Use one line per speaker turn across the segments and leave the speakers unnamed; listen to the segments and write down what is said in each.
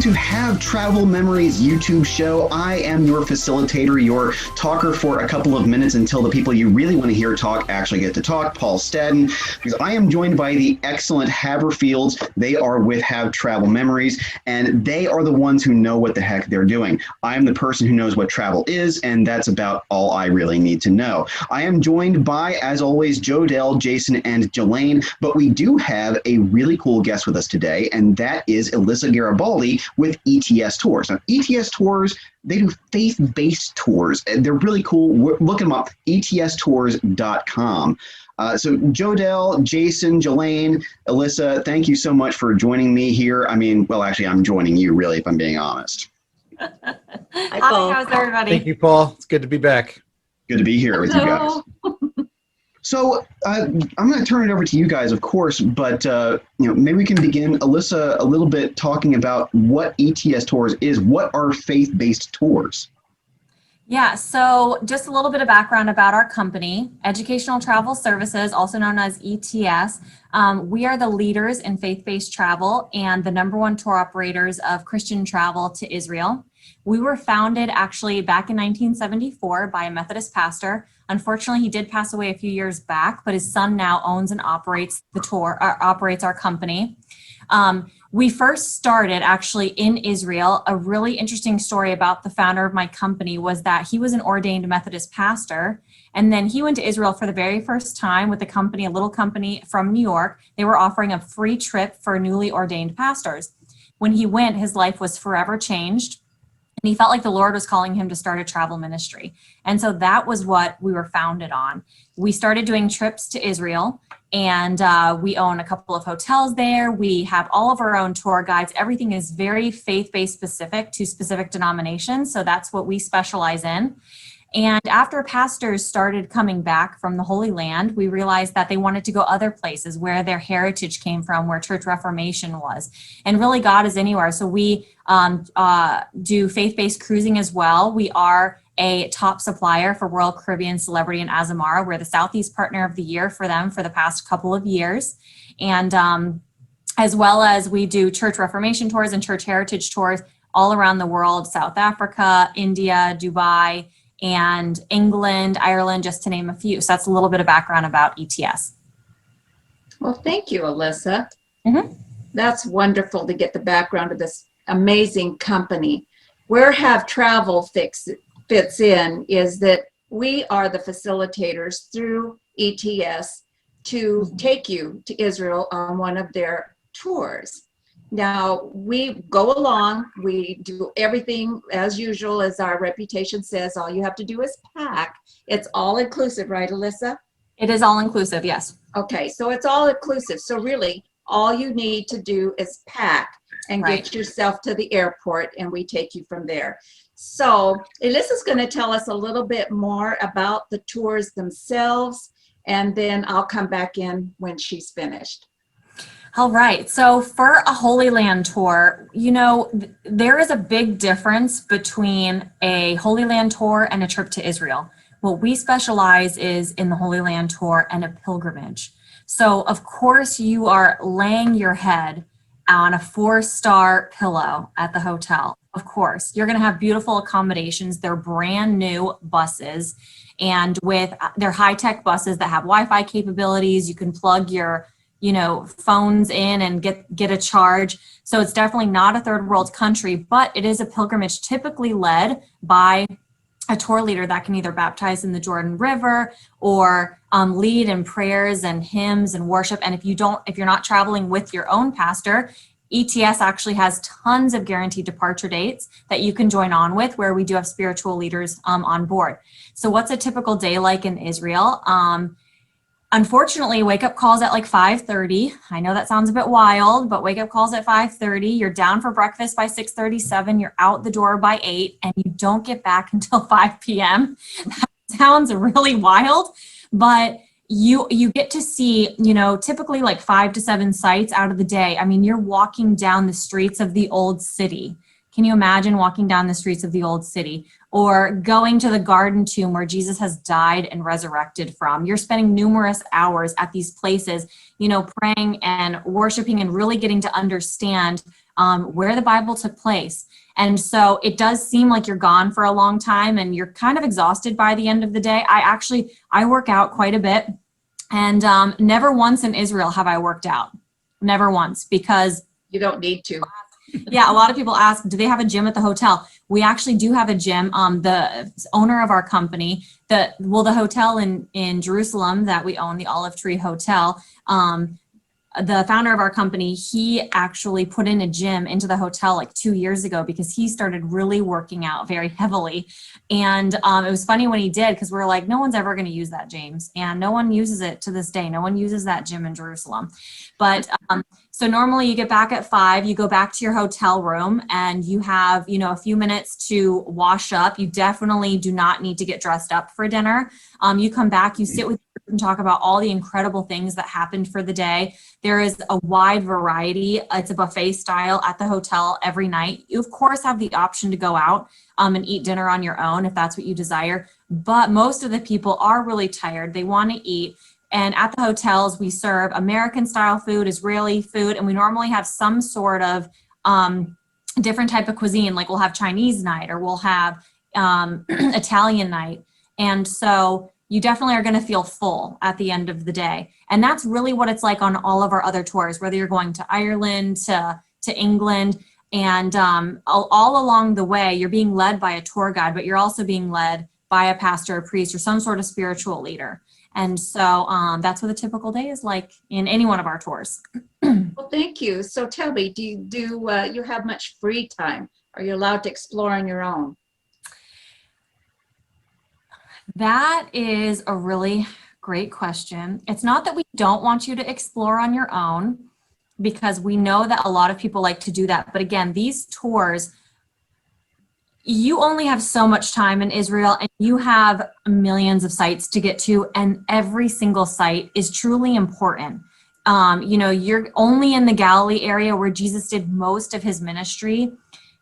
to Have Travel Memories YouTube show. I am your facilitator, your talker for a couple of minutes until the people you really want to hear talk actually get to talk, Paul Stedden, because I am joined by the excellent Haverfields. They are with Have Travel Memories, and they are the ones who know what the heck they're doing. I'm the person who knows what travel is, and that's about all I really need to know. I am joined by, as always, Jodell, Jason, and Jelaine, but we do have a really cool guest with us today, and that is Alyssa Garibaldi with ETS Tours. Now, ETS Tours, they do faith-based tours, and they're really cool. Look them up, etstours.com. So Jodell, Jason, Jelaine, Alyssa, thank you so much for joining me here. I mean, well, actually, I'm joining you, really, if I'm being honest.
Hi, Paul.
How's everybody?
Thank you, Paul. It's good to be back.
Good to be here with you guys. So I'm going to turn it over to you guys, of course, but maybe we can begin, Alyssa, a little bit talking about what ETS Tours is. What are faith-based tours?
Yeah, so just a little bit of background about our company, Educational Travel Services, also known as ETS. We are the leaders in faith-based travel and the #1 tour operators of Christian travel to Israel. We were founded actually back in 1974 by a Methodist pastor. Unfortunately, he did pass away a few years back, but his son now owns and operates the tour, operates our company. We first started actually in Israel. A really interesting story about the founder of my company was that he was an ordained Methodist pastor, and then he went to Israel for the very first time with a company, a little company from New York. They were offering a free trip for newly ordained pastors. When he went, his life was forever changed. And he felt like the Lord was calling him to start a travel ministry. And so that was what we were founded on. We started doing trips to Israel, and we own a couple of hotels there. We have all of our own tour guides. Everything is very faith-based specific to specific denominations. So that's what we specialize in. And after pastors started coming back from the Holy Land, we realized that they wanted to go other places where their heritage came from, where church reformation was. And really, God is anywhere. So we do faith-based cruising as well. We are a top supplier for Royal Caribbean, Celebrity, and Azamara. We're the Southeast Partner of the Year for them for the past couple of years. And as well as we do church reformation tours and church heritage tours all around the world, South Africa, India, Dubai, and England, Ireland, just to name a few. So that's a little bit of background about ETS.
Well, thank you, Alyssa. Mm-hmm. That's wonderful to get the background of this amazing company. Where HaveTravel fits in is that we are the facilitators through ETS to take you to Israel on one of their tours. Now, we go along, we do everything as usual, as our reputation says. All you have to do is pack. It's all inclusive, right, Alyssa?
It is all inclusive, yes.
Okay, so it's all inclusive. So really, all you need to do is pack and get yourself to the airport, and we take you from there. So Alyssa's going to tell us a little bit more about the tours themselves, and then I'll come back in when she's finished.
All right. So for a Holy Land tour, there is a big difference between a Holy Land tour and a trip to Israel. What we specialize is in the Holy Land tour and a pilgrimage. So of course you are laying your head on a 4-star pillow at the hotel. Of course, you're going to have beautiful accommodations. They're brand new buses, and they're high-tech buses that have Wi-Fi capabilities. You can plug your phones in and get a charge. So it's definitely not a third world country, but it is a pilgrimage typically led by a tour leader that can either baptize in the Jordan River or lead in prayers and hymns and worship. And if you're not traveling with your own pastor, ETS actually has tons of guaranteed departure dates that you can join on with, where we do have spiritual leaders on board. So what's a typical day like in Israel? Unfortunately, wake-up calls at like 5:30. I know that sounds a bit wild, but wake-up calls at 5:30. You're down for breakfast by 6:37. You're out the door by 8, and you don't get back until 5 p.m. That sounds really wild, but you get to see, typically like 5 to 7 sites out of the day. I mean, you're walking down the streets of the old city. Can you imagine walking down the streets of the old city? Or going to the garden tomb where Jesus has died and resurrected from. You're spending numerous hours at these places, praying and worshiping and really getting to understand where the Bible took place. And so it does seem like you're gone for a long time and you're kind of exhausted by the end of the day. I work out quite a bit, and never once in Israel have I worked out. Never once, because
you don't need to.
Yeah, a lot of people ask, do they have a gym at the hotel? We actually do have a gym. The owner of our company, the hotel in Jerusalem that we own, the Olive Tree Hotel, the founder of our company, he actually put in a gym into the hotel like 2 years ago because he started really working out very heavily. And it was funny when he did, because we were like, no one's ever going to use that, James. And no one uses it to this day. No one uses that gym in Jerusalem. But so normally you get back at 5, you go back to your hotel room and you have, a few minutes to wash up. You definitely do not need to get dressed up for dinner. You come back, you sit with and talk about all the incredible things that happened for the day. There is a wide variety. It's a buffet style at the hotel every night. You, of course, have the option to go out and eat dinner on your own if that's what you desire. But most of the people are really tired. They want to eat. And at the hotels, we serve American style food, Israeli food, and we normally have some sort of different type of cuisine. Like we'll have Chinese night or we'll have Italian night. And so you definitely are going to feel full at the end of the day. And that's really what it's like on all of our other tours, whether you're going to Ireland, to England, and all along the way, you're being led by a tour guide, but you're also being led by a pastor, a priest, or some sort of spiritual leader. And so that's what a typical day is like in any one of our tours.
Well, thank you. So tell me, do you have much free time? Are you allowed to explore on your own?
That is a really great question. It's not that we don't want you to explore on your own, because we know that a lot of people like to do that. But again, these tours, you only have so much time in Israel and you have millions of sites to get to, and every single site is truly important. You're only in the Galilee area where Jesus did most of his ministry.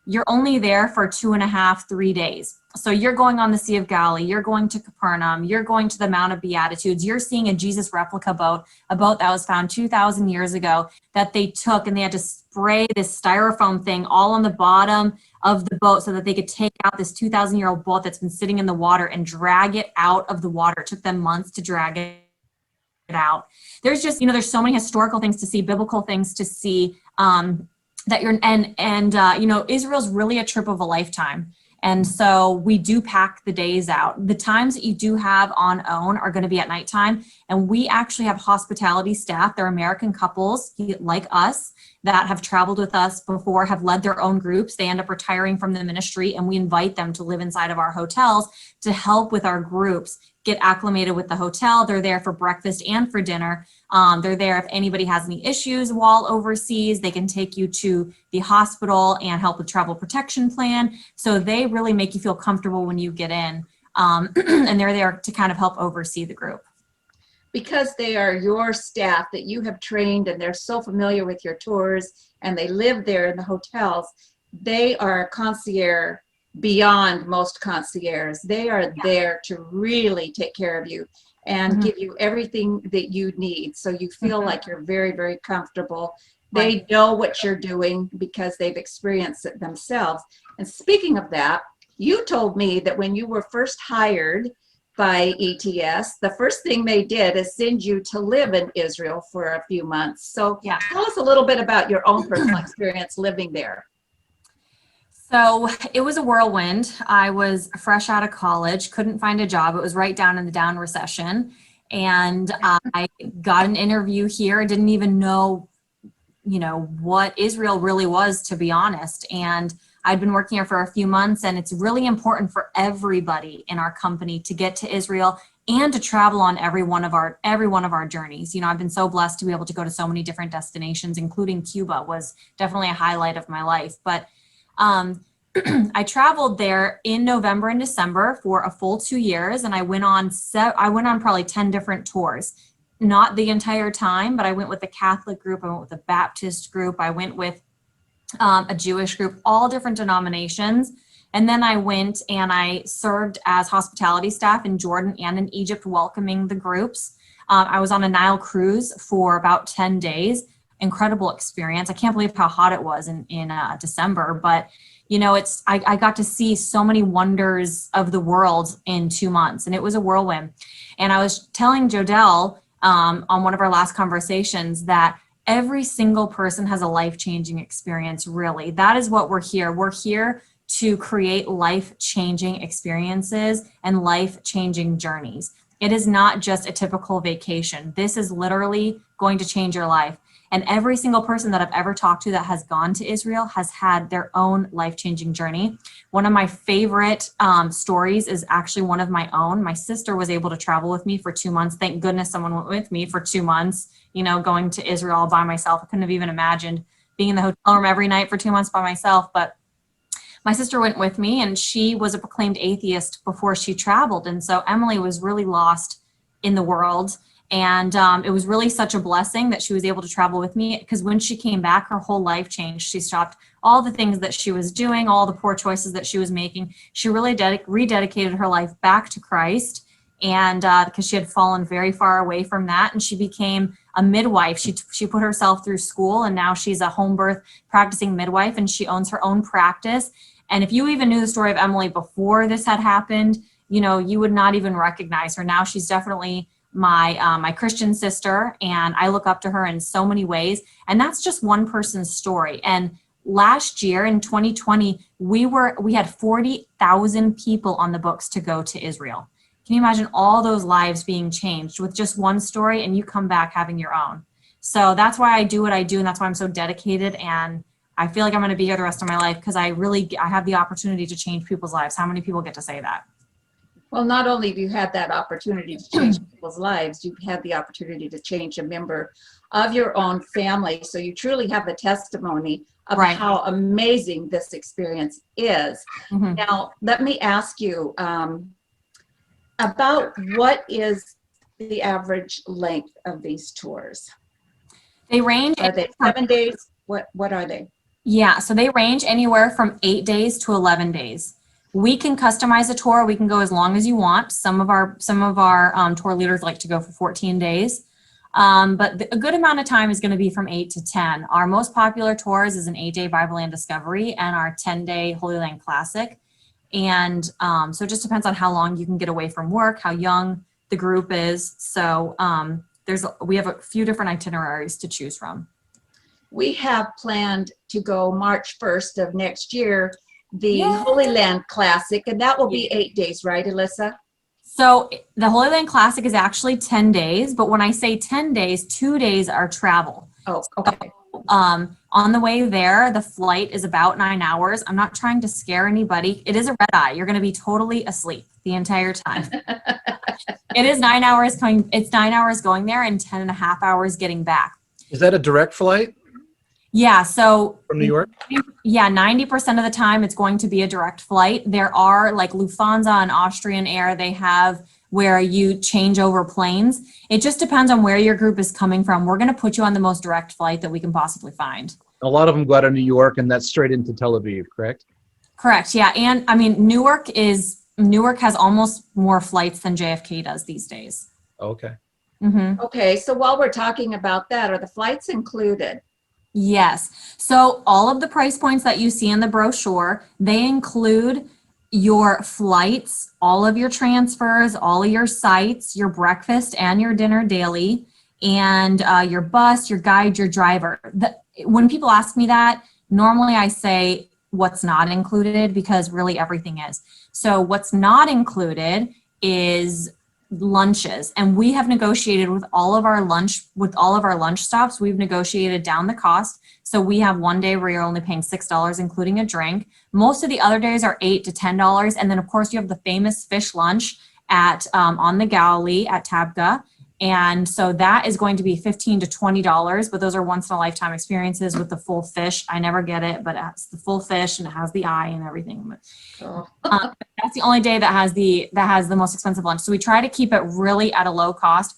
You're only there for 2.5, 3 days. So you're going on the Sea of Galilee, you're going to Capernaum, you're going to the Mount of Beatitudes, you're seeing a Jesus replica boat, a boat that was found 2,000 years ago that they took and they had to spray this styrofoam thing all on the bottom of the boat so that they could take out this 2,000-year-old boat that's been sitting in the water and drag it out of the water. It took them months to drag it out. There's just, there's so many historical things to see, biblical things to see, that you're, Israel's really a trip of a lifetime. And so we do pack the days out. The times that you do have on own are going to be at nighttime. And we actually have hospitality staff. They're American couples like us that have traveled with us before, have led their own groups. They end up retiring from the ministry, and we invite them to live inside of our hotels to help with our groups get acclimated with the hotel. They're there for breakfast and for dinner. They're there if anybody has any issues while overseas. They can take you to the hospital and help with travel protection plan. So they really make you feel comfortable when you get in. And they're there to kind of help oversee the group.
Because they are your staff that you have trained and they're so familiar with your tours and they live there in the hotels, they are a concierge beyond most concierges. They are there to really take care of you and give you everything that you need. So you feel like you're very, very comfortable. They know what you're doing because they've experienced it themselves. And speaking of that, you told me that when you were first hired by ETS, the first thing they did is send you to live in Israel for a few months. So tell us a little bit about your own personal experience living there.
So it was a whirlwind. I was fresh out of college, couldn't find a job. It was right down in the down recession. And I got an interview here. I didn't even know, what Israel really was, to be honest. And I'd been working here for a few months, and it's really important for everybody in our company to get to Israel and to travel on every one of our journeys. I've been so blessed to be able to go to so many different destinations, including Cuba was definitely a highlight of my life. But I traveled there in November and December for a full 2 years, and I went on probably 10 different tours. Not the entire time, but I went with the Catholic group, I went with the Baptist group, I went with a Jewish group, all different denominations. And then I went and I served as hospitality staff in Jordan and in Egypt, welcoming the groups. I was on a Nile cruise for about 10 days. incredible experience. I can't believe how hot it was in December, but you know, I got to see so many wonders of the world in 2 months, and it was a whirlwind. And I was telling Jodelle on one of our last conversations that every single person has a life-changing experience, really. That is what we're here. We're here to create life-changing experiences and life-changing journeys. It is not just a typical vacation. This is literally going to change your life. And every single person that I've ever talked to that has gone to Israel has had their own life-changing journey. One of my favorite stories is actually one of my own. My sister was able to travel with me for 2 months. Thank goodness someone went with me for 2 months, you know, going to Israel by myself. I couldn't have even imagined being in the hotel room every night for 2 months by myself. But my sister went with me, and she was a proclaimed atheist before she traveled. And so Emily was really lost in the world. And it was really such a blessing that she was able to travel with me, because when she came back, her whole life changed. She stopped all the things that she was doing, all the poor choices that she was making. She really rededicated her life back to Christ, and because she had fallen very far away from that, and she became a midwife. She put herself through school, and now she's a home birth practicing midwife, and she owns her own practice. And if you even knew the story of Emily before this had happened, you know, you would not even recognize her. Now she's definitely my Christian sister, and I look up to her in so many ways. And that's just one person's story. And last year in 2020, we had 40,000 people on the books to go to Israel. Can you imagine all those lives being changed with just one story, and you come back having your own? So that's why I do what I do, and that's why I'm so dedicated. And I feel like I'm going to be here the rest of my life, because I have the opportunity to change people's lives. How many people get to say that?
Well, not only have you had that opportunity to change people's lives, you've had the opportunity to change a member of your own family. So you truly have the testimony of
Right.
how amazing this experience is.
Mm-hmm.
Now, let me ask you about what is the average length of these tours?
They range.
Are they 7 days? What are they?
Yeah, so they range anywhere from 8 days to 11 days. We can customize a tour. We can go as long as you want. Some of our tour leaders like to go for 14 days. But a good amount of time is going to be from 8 to 10. Our most popular tours is an 8-day Bible Land Discovery and our 10-day Holy Land Classic. And so it just depends on how long you can get away from work, how young the group is. So we have a few different itineraries to choose from.
We have planned to go March 1st of next year, the
Yay!
Holy Land Classic, and that will be 8 days, right, Alyssa?
So the Holy Land Classic is actually 10 days, but when I say 10 days, 2 days are travel.
Oh, okay.
So, on the way there, the flight is about 9 hours. I'm not trying to scare anybody. It is a red eye. You're going to be totally asleep the entire time. It is 9 hours coming. It's 9 hours going there and 10 and a half hours getting back.
Is that a direct flight?
Yeah. So
from New York?
Yeah, 90% of the time it's going to be a direct flight. There are, like Lufthansa and Austrian Air, they have where you change over planes. It just depends on where your group is coming from. We're going to put you on the most direct flight that we can possibly find.
A lot of them go out of New York, and that's straight into Tel Aviv, correct?
Correct. Yeah. And I mean, Newark has almost more flights than JFK does these days.
Okay.
Mm-hmm.
Okay. So while we're talking about that, are the flights included?
Yes. So all of the price points that you see in the brochure, they include your flights, all of your transfers, all of your sites, your breakfast and your dinner daily, and your bus, your guide, your driver. When people ask me that, normally I say what's not included, because really everything is. So what's not included is lunches, and we have negotiated with all of our lunch stops. We've negotiated down the cost, so we have one day where you're only paying $6 including a drink. Most of the other days are $8 to $10, and then of course you have the famous fish lunch at on the Galilee at Tabgha, and so that is going to be $15 to $20, but those are once in a lifetime experiences with the full fish. I never get it, but it's the full fish and it has the eye and everything. That's the only day that has the most expensive lunch. So we try to keep it really at a low cost.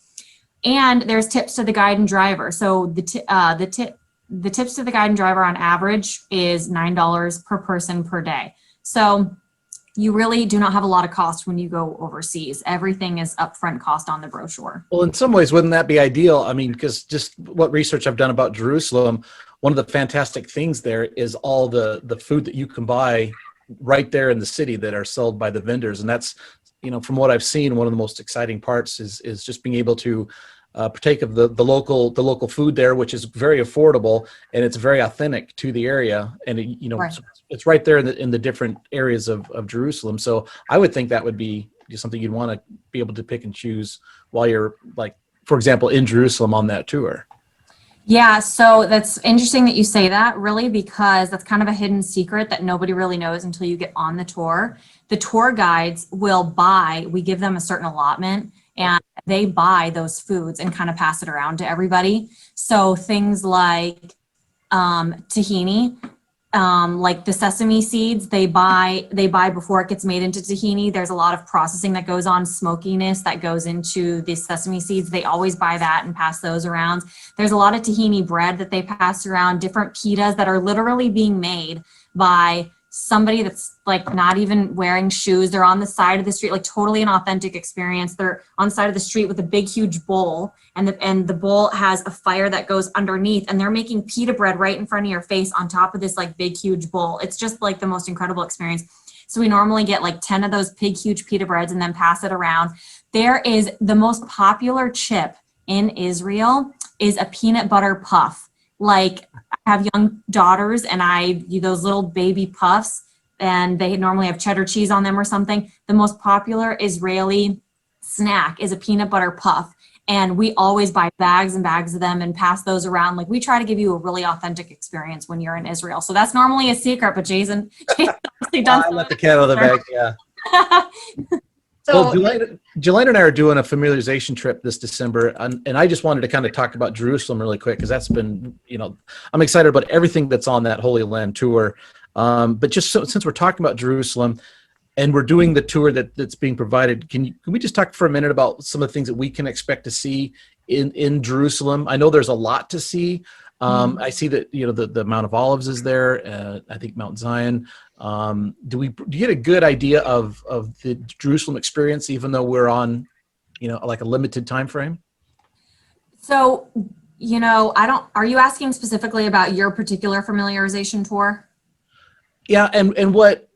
And there's tips to the guide and driver. So the tips to the guide and driver on average is $9 per person per day. So you really do not have a lot of cost when you go overseas. Everything is upfront cost on the brochure.
Well, in some ways, wouldn't that be ideal? I mean, because just what research I've done about Jerusalem, one of the fantastic things there is all the food that you can buy right there in the city that are sold by the vendors. And that's, from what I've seen, one of the most exciting parts is just being able to partake of the local food there, which is very affordable and it's very authentic to the area. And
Right.
it's right there in the different areas of Jerusalem. So I would think that would be something you'd want to be able to pick and choose while you're, like, for example, in Jerusalem on that tour.
Yeah, so that's interesting that you say that, really, because that's kind of a hidden secret that nobody really knows until you get on the tour. The tour guides we give them a certain allotment, and they buy those foods and kind of pass it around to everybody. So things like tahini, like the sesame seeds, they buy before it gets made into tahini. There's a lot of processing that goes on, smokiness that goes into the sesame seeds. They always buy that and pass those around. There's a lot of tahini bread that they pass around, different pitas that are literally being made by somebody that's like not even wearing shoes. They're on the side of the street, like totally an authentic experience. They're on the side of the street with a big, huge bowl, and the bowl has a fire that goes underneath, and they're making pita bread right in front of your face on top of this like big, huge bowl. It's just like the most incredible experience. So we normally get like 10 of those big, huge pita breads and then pass it around. There is the most popular chip in Israel is a peanut butter puff. Like, I have young daughters, and those little baby puffs, and they normally have cheddar cheese on them or something. The most popular Israeli snack is a peanut butter puff. And we always buy bags and bags of them and pass those around. Like, we try to give you a really authentic experience when you're in Israel. So that's normally a secret, but Jason obviously done.
I let the cat out of the bag, yeah.
So,
Well, Jelena and I are doing a familiarization trip this December, and I just wanted to kind of talk about Jerusalem really quick, because that's been, I'm excited about everything that's on that Holy Land tour. But just since we're talking about Jerusalem and we're doing the tour that's being provided, can we just talk for a minute about some of the things that we can expect to see in Jerusalem? I know there's a lot to see. I see that the Mount of Olives is there. I think Mount Zion. Do you get a good idea of the Jerusalem experience, even though we're on, like a limited time frame?
So, are you asking specifically about your particular familiarization tour?
Yeah, and what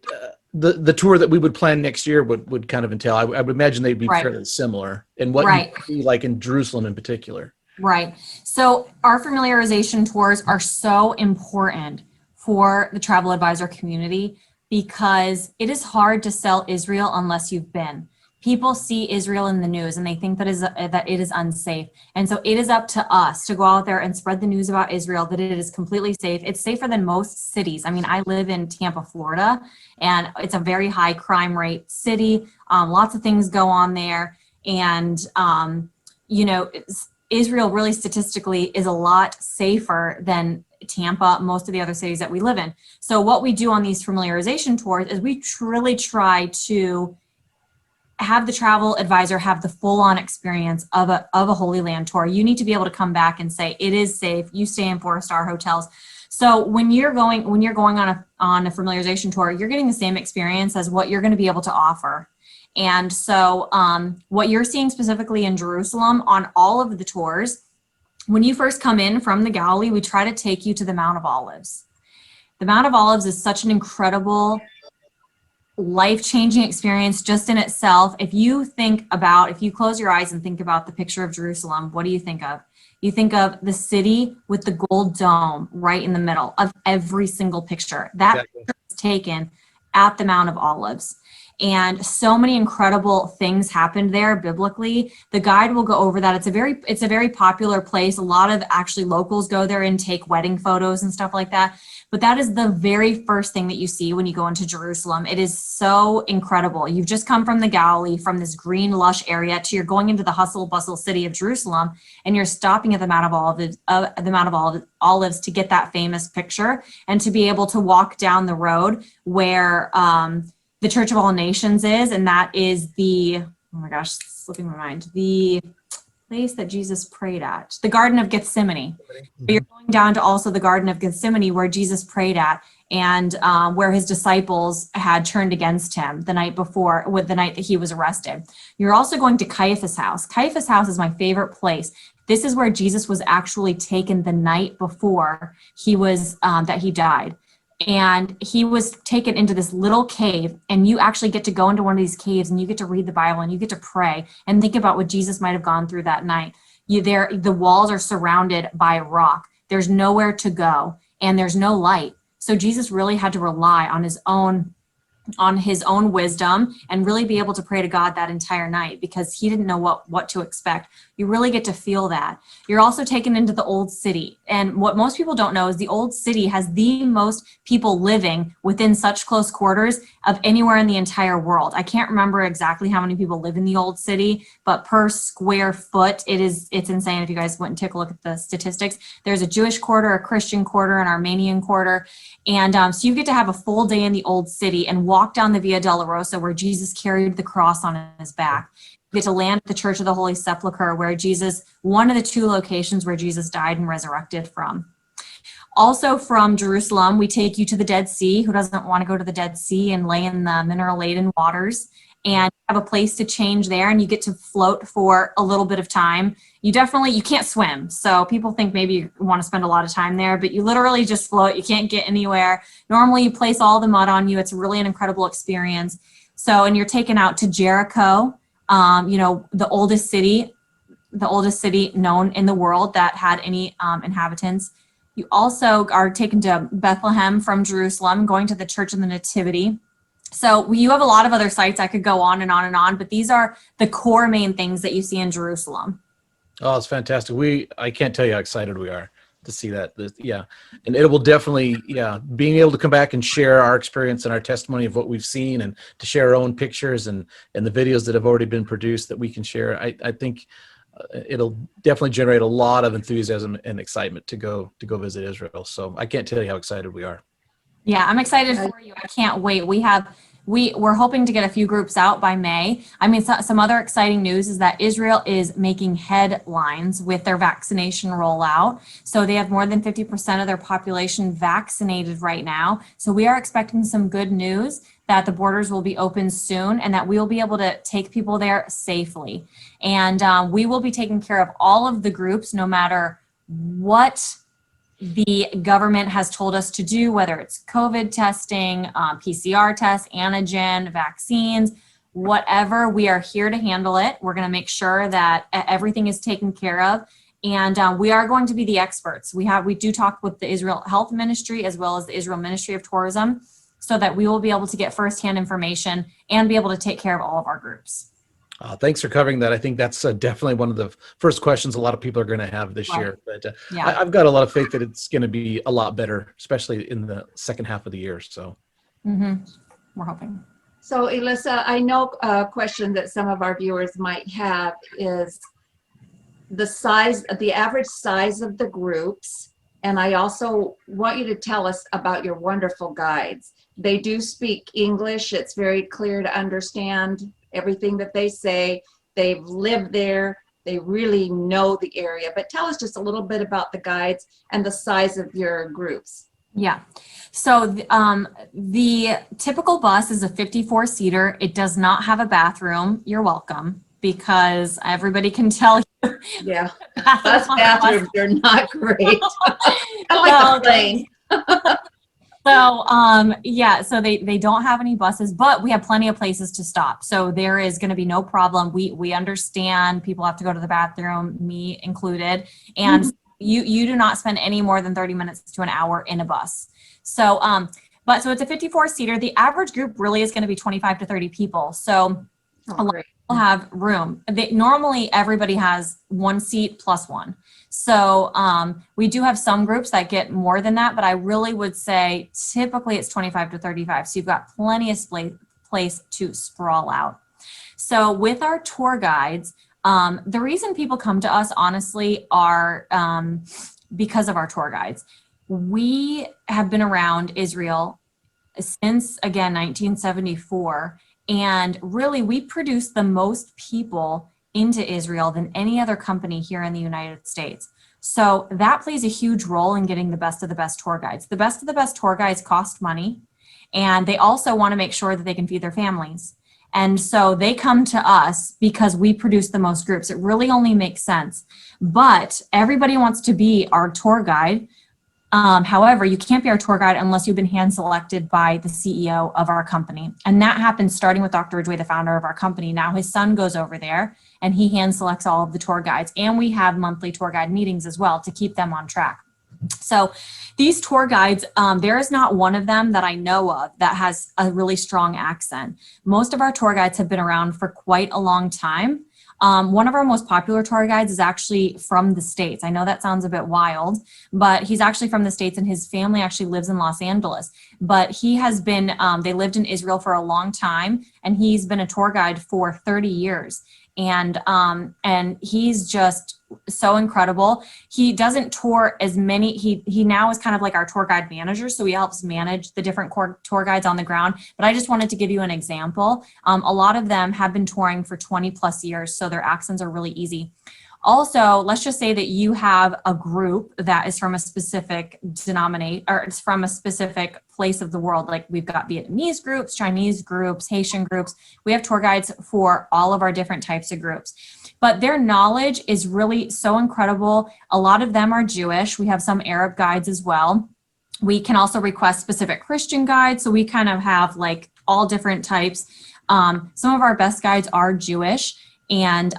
the tour that we would plan next year would kind of entail. I would imagine they'd be fairly similar, and what you see like in Jerusalem in particular.
Right. So our familiarization tours are so important for the travel advisor community because it is hard to sell Israel unless you've been. People see Israel in the news and they think that it is unsafe. And so it is up to us to go out there and spread the news about Israel, that it is completely safe. It's safer than most cities. I mean, I live in Tampa, Florida, and it's a very high crime rate city. Lots of things go on there. And, Israel really statistically is a lot safer than Tampa, most of the other cities that we live in. So what we do on these familiarization tours is we really try to have the travel advisor have the full-on experience of a Holy Land tour. You need to be able to come back and say it is safe. You stay in 4-star hotels. So when you're going on a familiarization tour, you're getting the same experience as what you're going to be able to offer. And so what you're seeing specifically in Jerusalem on all of the tours, when you first come in from the Galilee, we try to take you to the Mount of Olives. The Mount of Olives is such an incredible, life-changing experience just in itself. If you close your eyes and think about the picture of Jerusalem, what do you think of? You think of the city with the gold dome right in the middle of every single picture. That picture is taken at the Mount of Olives. And so many incredible things happened there biblically. The guide will go over that. It's a very popular place. A lot of actually locals go there and take wedding photos and stuff like that. But that is the very first thing that you see when you go into Jerusalem. It is so incredible. You've just come from the Galilee, from this green, lush area, to you're going into the hustle bustle city of Jerusalem, and you're stopping at the Mount of Olives to get that famous picture and to be able to walk down the road where the Church of All Nations is, and that is oh my gosh, it's slipping my mind. place that Jesus prayed at? The Garden of Gethsemane. But you're going down to also the Garden of Gethsemane where Jesus prayed at, and where his disciples had turned against him the night before, with the night that he was arrested. You're also going to Caiaphas' house. Caiaphas' house is my favorite place. This is where Jesus was actually taken the night before he was that he died. And he was taken into this little cave, and you actually get to go into one of these caves and you get to read the Bible and you get to pray and think about what Jesus might have gone through that night. The walls are surrounded by rock. There's nowhere to go and there's no light. So Jesus really had to rely on his own wisdom and really be able to pray to God that entire night, because he didn't know what to expect. You really get to feel that. You're also taken into the old city. And what most people don't know is the old city has the most people living within such close quarters of anywhere in the entire world. I can't remember exactly how many people live in the old city, but per square foot, it's insane. If you guys went and take a look at the statistics, there's a Jewish quarter, a Christian quarter, an Armenian quarter. And so you get to have a full day in the old city and walk down the Via Dolorosa where Jesus carried the cross on his back. You get to land at the Church of the Holy Sepulchre, where one of the two locations where Jesus died and resurrected from. Also from Jerusalem, we take you to the Dead Sea. Who doesn't want to go to the Dead Sea and lay in the mineral-laden waters and have a place to change there, and you get to float for a little bit of time. You can't swim. So people think maybe you want to spend a lot of time there, but you literally just float. You can't get anywhere. Normally you place all the mud on you. It's really an incredible experience. So, and you're taken out to Jericho, the oldest city known in the world that had any inhabitants. You also are taken to Bethlehem from Jerusalem, going to the Church of the Nativity. So you have a lot of other sites. I could go on and on and on, but these are the core main things that you see in Jerusalem.
Oh, it's fantastic. I can't tell you how excited we are to see that. Yeah. And it will definitely, being able to come back and share our experience and our testimony of what we've seen, and to share our own pictures and the videos that have already been produced that we can share. I think it'll definitely generate a lot of enthusiasm and excitement to go visit Israel. So I can't tell you how excited we are.
Yeah, I'm excited for you. I can't wait. We're hoping to get a few groups out by May. I mean, some other exciting news is that Israel is making headlines with their vaccination rollout. So they have more than 50% of their population vaccinated right now. So we are expecting some good news that the borders will be open soon and that we will be able to take people there safely. And we will be taking care of all of the groups, no matter what the government has told us to do, whether it's COVID testing, PCR tests, antigen, vaccines, whatever. We are here to handle it. We're going to make sure that everything is taken care of. And we are going to be the experts. We do talk with the Israel Health Ministry as well as the Israel Ministry of Tourism, so that we will be able to get firsthand information and be able to take care of all of our groups.
Thanks for covering that. I think that's definitely one of the first questions a lot of people are going to have this year. But I've got a lot of faith that it's going to be a lot better, especially in the second half of the year. So
we're hoping.
So Alyssa, I know a question that some of our viewers might have is the average size of the groups. And I also want you to tell us about your wonderful guides. They do speak English. It's very clear to understand everything that they say. They've lived there. They really know the area. But tell us just a little bit about the guides and the size of your groups.
Yeah. So the typical bus is a 54-seater. It does not have a bathroom. You're welcome, because everybody can tell you.
Yeah. Bus bathrooms are not great. I like the plane.
So, so they don't have any buses, but we have plenty of places to stop. So there is going to be no problem. We understand people have to go to the bathroom, me included. And you do not spend any more than 30 minutes to an hour in a bus. So, so it's a 54-seater. The average group really is going to be 25 to 30 people. So a lot of people have room. Normally everybody has one seat plus one. So we do have some groups that get more than that, but I really would say typically it's 25 to 35. So you've got plenty of place to sprawl out. So with our tour guides, the reason people come to us honestly are because of our tour guides. We have been around Israel since, again, 1974. And really, we produce the most people into Israel than any other company here in the United States. So that plays a huge role in getting the best of the best tour guides. The best of the best tour guides cost money, and they also want to make sure that they can feed their families. And so they come to us because we produce the most groups. It really only makes sense. But everybody wants to be our tour guide. However, you can't be our tour guide unless you've been hand selected by the CEO of our company. And that happens starting with Dr. Ridgway, the founder of our company. Now his son goes over there and he hand selects all of the tour guides. And we have monthly tour guide meetings as well to keep them on track. So these tour guides, there is not one of them that I know of that has a really strong accent. Most of our tour guides have been around for quite a long time. One of our most popular tour guides is actually from the States. I know that sounds a bit wild, but he's actually from the States and his family actually lives in Los Angeles. But he has been, they lived in Israel for a long time, and he's been a tour guide for 30 years. And he's just so incredible. He doesn't tour as many. He now is kind of like our tour guide manager. So he helps manage the different tour guides on the ground. But I just wanted to give you an example. A lot of them have been touring for 20 plus years. So their accents are really easy. Also, let's just say that you have a group that is from a specific or it's from a specific place of the world. Like we've got Vietnamese groups, Chinese groups, Haitian groups. We have tour guides for all of our different types of groups. But their knowledge is really so incredible. A lot of them are Jewish. We have some Arab guides as well. We can also request specific Christian guides. So we kind of have like all different types. Some of our best guides are Jewish. And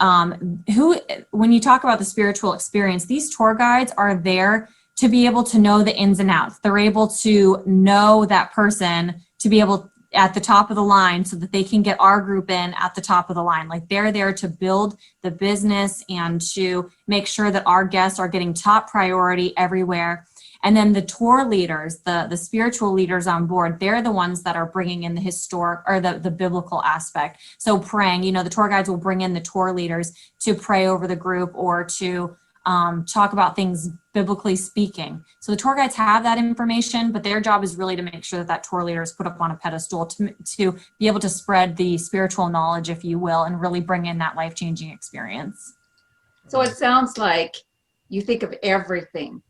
when you talk about the spiritual experience, these tour guides are there to be able to know the ins and outs. They're able to know that person to be able at the top of the line so that they can get our group in at the top of the line. Like they're there to build the business and to make sure that our guests are getting top priority everywhere. And then the tour leaders, the spiritual leaders on board, they're the ones that are bringing in the historic or the biblical aspect. So praying, the tour guides will bring in the tour leaders to pray over the group or to talk about things biblically speaking. So the tour guides have that information, but their job is really to make sure that tour leader is put up on a pedestal to be able to spread the spiritual knowledge, if you will, and really bring in that life-changing experience.
So it sounds like you think of everything.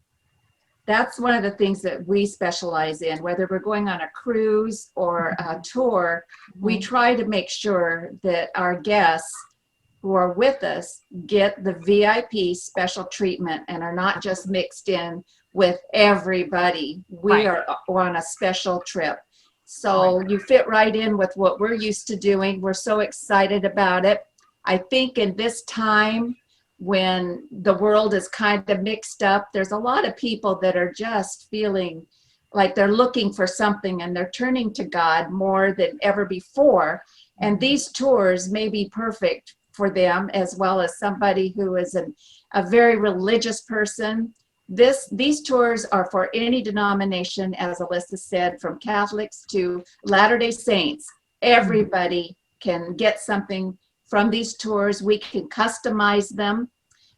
That's one of the things that we specialize in, whether we're going on a cruise or a tour. We try to make sure that our guests who are with us get the VIP special treatment and are not just mixed in with everybody. We are on a special trip. So you fit right in with what we're used to doing. We're so excited about it. I think in this time, when the world is kind of mixed up, there's a lot of people that are just feeling like they're looking for something and they're turning to God more than ever before. And these tours may be perfect for them, as well as somebody who is a very religious person. These tours are for any denomination, as Alyssa said, from Catholics to Latter-day Saints. Everybody can get something from these tours. We can customize them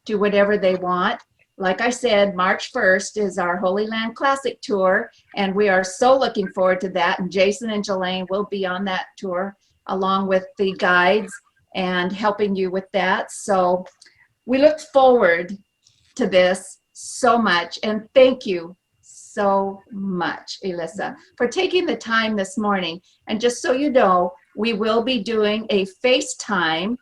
to whatever they want. Like I said, March 1st is our Holy Land Classic Tour, and we are so looking forward to that. And Jason and Jelaine will be on that tour along with the guides and helping you with that. So we look forward to this so much. And thank you so much, Alyssa, for taking the time this morning. And just so you know, we will be doing a FaceTime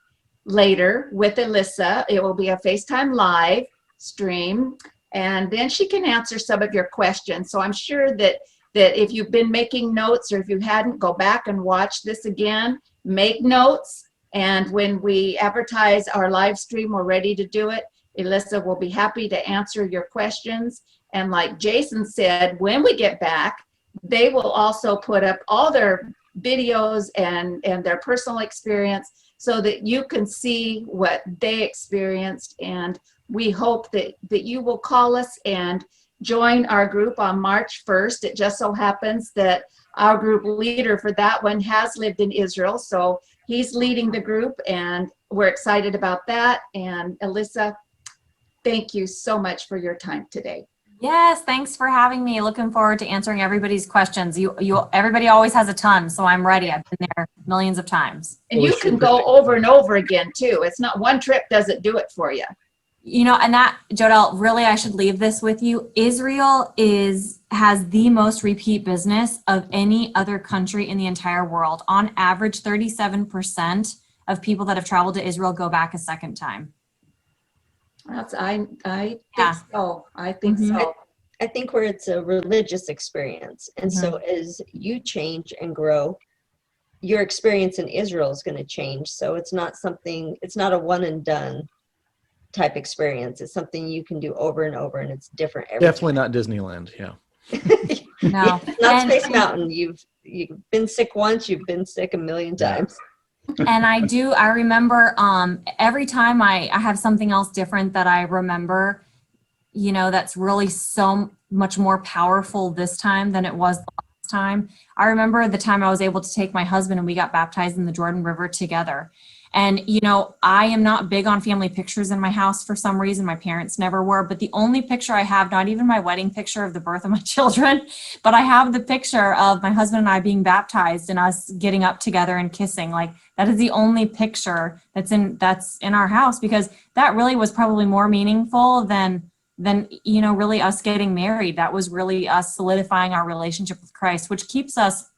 later with Alyssa. It will be a FaceTime live stream, and then she can answer some of your questions. So I'm sure that if you've been making notes, or if you hadn't, go back and watch this again, make notes. And when we advertise our live stream, we're ready to do it. Alyssa will be happy to answer your questions. And like Jason said, when we get back, they will also put up all their videos and their personal experience so that you can see what they experienced. And we hope that you will call us and join our group on March 1st. It just so happens that our group leader for that one has lived in Israel, so he's leading the group, and we're excited about that. And Alyssa, thank you so much for your time today.
Yes, thanks for having me. Looking forward to answering everybody's questions. Everybody always has a ton, so I'm ready. I've been there millions of times.
And you can go over and over again too. It's not one trip doesn't do it for you.
You know, and that, Jodelle, really, I should leave this with you. Israel has the most repeat business of any other country in the entire world. On average, 37% of people that have traveled to Israel go back a second time.
I think so. I think so.
I think where it's a religious experience. And so as you change and grow, your experience in Israel is going to change. So it's not a one and done type experience. It's something you can do over and over, and it's different every
Definitely
time.
not Disneyland. Yeah.
No.
Not Space Mountain. You've been sick once, you've been sick a million times.
And I remember every time I have something else different that I remember, you know, that's really so much more powerful this time than it was the last time. I remember the time I was able to take my husband and we got baptized in the Jordan River together. And, you know, I am not big on family pictures in my house for some reason. My parents never were. But the only picture I have, not even my wedding picture of the birth of my children, but I have the picture of my husband and I being baptized and us getting up together and kissing. Like, that is the only picture that's in our house, because that really was probably more meaningful than you know, really us getting married. That was really us solidifying our relationship with Christ, which keeps us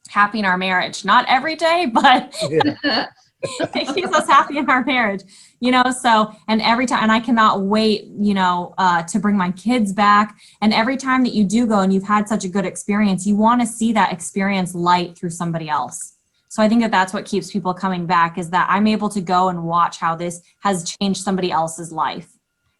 happy in our marriage. Not every day, but it keeps us happy in our marriage, you know. So, and every time, and I cannot wait, you know, to bring my kids back. And every time that you do go and you've had such a good experience, you want to see that experience light through somebody else. So I think that that's what keeps people coming back, is that I'm able to go and watch how this has changed somebody else's life.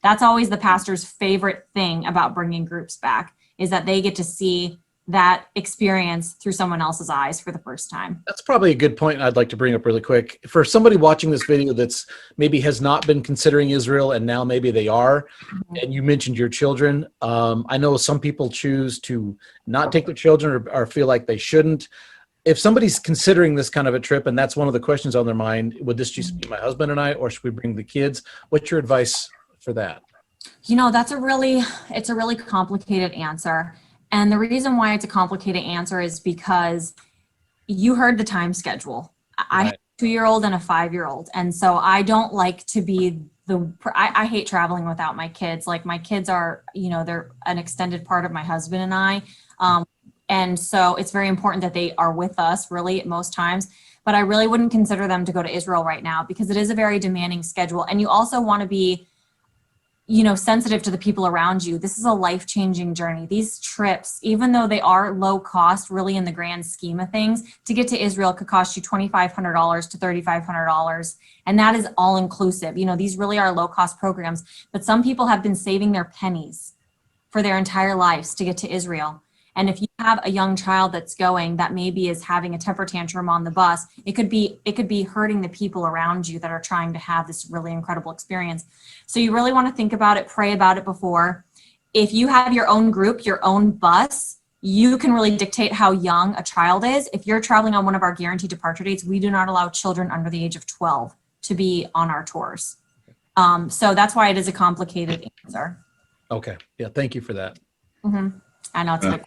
That's always the pastor's favorite thing about bringing groups back, is that they get to see that experience through someone else's eyes for the first time.
That's probably a good point I'd like to bring up really quick. For somebody watching this video that's maybe has not been considering Israel and now maybe they are, and you mentioned your children. I know some people choose to not take their children or feel like they shouldn't. If somebody's considering this kind of a trip and that's one of the questions on their mind, would this just be my husband and I, or should we bring the kids? What's your advice for that?
You know, it's a really complicated answer. And the reason why it's a complicated answer is because you heard the time schedule. I have a 2-year-old and a 5-year-old. And so I don't like to be I hate traveling without my kids. Like, my kids are, you know, they're an extended part of my husband and I. And so it's very important that they are with us really at most times. But I really wouldn't consider them to go to Israel right now, because it is a very demanding schedule. And you also want to be, you know, sensitive to the people around you. This is a life-changing journey. These trips, even though they are low cost, really in the grand scheme of things, to get to Israel could cost you $2,500 to $3,500. And that is all inclusive. You know, these really are low cost programs, but some people have been saving their pennies for their entire lives to get to Israel. And if you have a young child that's going, that maybe is having a temper tantrum on the bus, it could be hurting the people around you that are trying to have this really incredible experience. So you really want to think about it, pray about it before. If you have your own group, your own bus, you can really dictate how young a child is. If you're traveling on one of our guaranteed departure dates, we do not allow children under the age of 12 to be on our tours. So that's why it is a complicated answer.
Okay. Yeah. Thank you for that.
I know it's a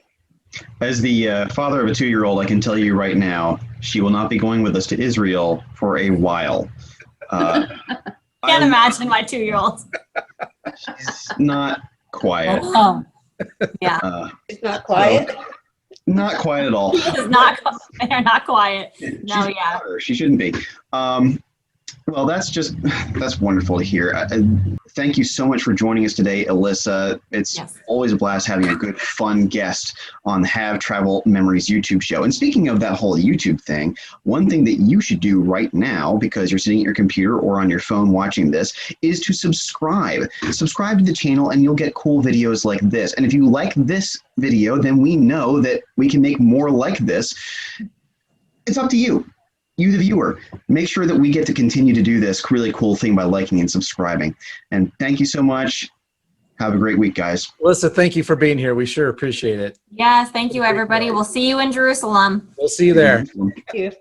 As the father of a 2-year-old, I can tell you right now, she will not be going with us to Israel for a while.
Can't imagine my 2-year-old.
She's not quiet.
Oh, yeah.
It's not quiet.
Not quiet at all.
They're not quiet. No,
She's
yeah.
She shouldn't be. Well, that's wonderful to hear. Thank you so much for joining us today, Alyssa. It's always a blast having a good, fun guest on the Have Travel Memories YouTube show. And speaking of that whole YouTube thing, one thing that you should do right now, because you're sitting at your computer or on your phone watching this, is to subscribe. Subscribe to the channel and you'll get cool videos like this. And if you like this video, then we know that we can make more like this. It's up to you. You, the viewer, make sure that we get to continue to do this really cool thing by liking and subscribing. And thank you so much. Have a great week, guys.
Alyssa, thank you for being here. We sure appreciate it.
Yes, thank you, everybody. We'll see you in Jerusalem.
We'll see you there.
Thank you.